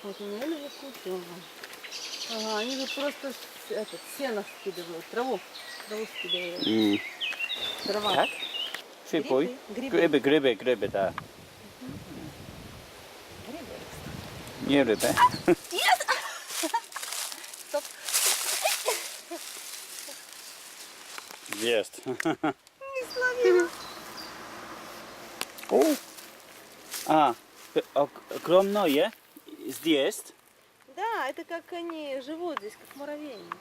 Вот у меня лежит куча. Ага, они тут просто сено скидывают, траву скидывают. Дрова. Jak? Typuj. Грибы. Gryby, tak. Грибы. Nie ryby. Стоп. Jest. Не словила. A, ogromno je zjeść. Да, это как они живут здесь, как муравейник.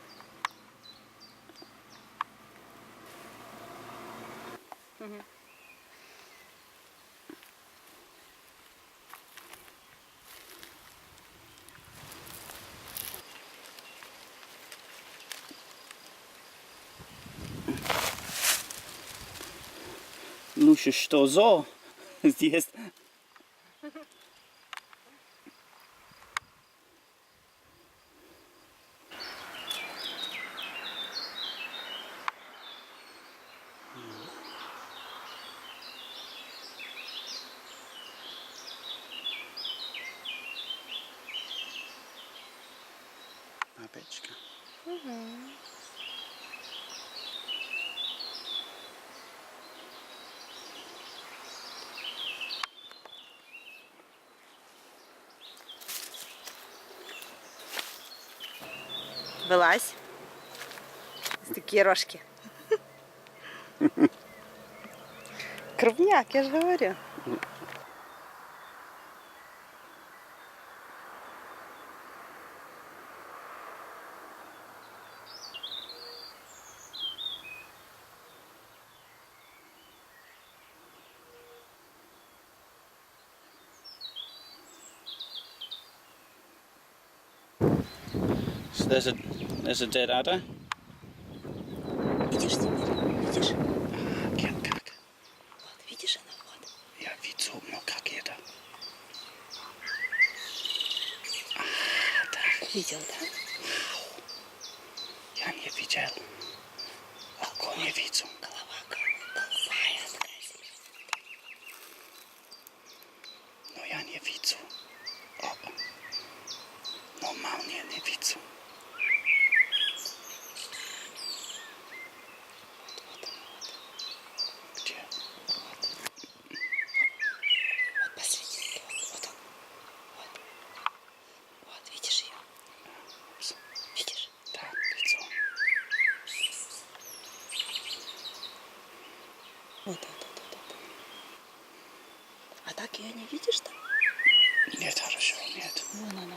Lusiu, что zo zjeść? Babeczka. Вылазь. Такие рожки. Крупняк, я же говорю. So there's a dead adder. Видишь теперь? Видишь? Как? Вот, видишь она, вот. Я вижу, но как это? Видел, да? Я не видел. Око не вижу. Голова голубая такая зеленая. Но я не вижу. Нормально не вижу. Вот она, вот. Где? Вот. Вот посреди. Вот он. Вот. Вот, видишь ее? Видишь? Да, вижу. Вот. А так ее не видишь там? Нет, хорошо, нет. Вон она.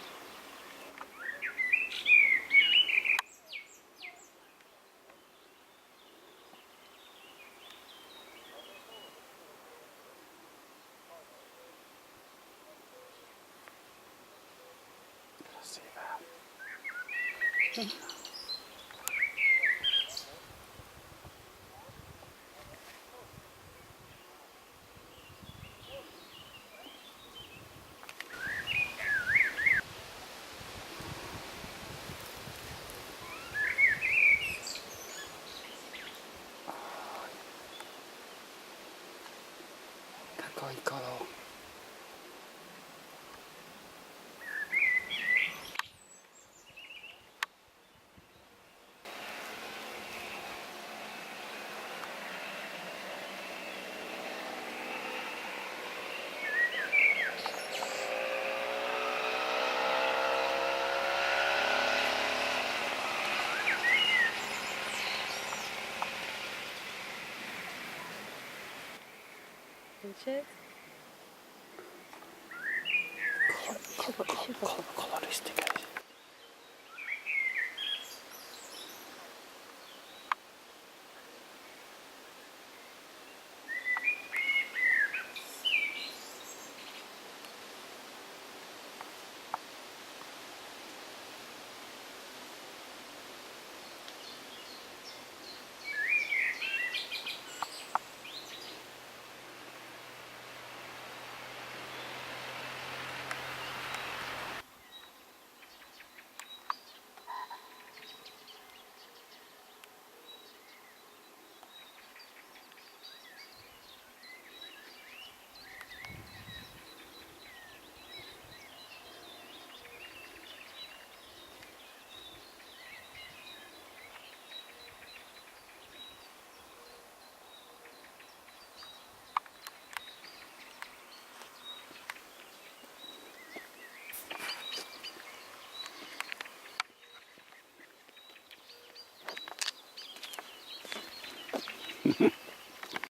Красиво. Какой колор? Получается? Колористика.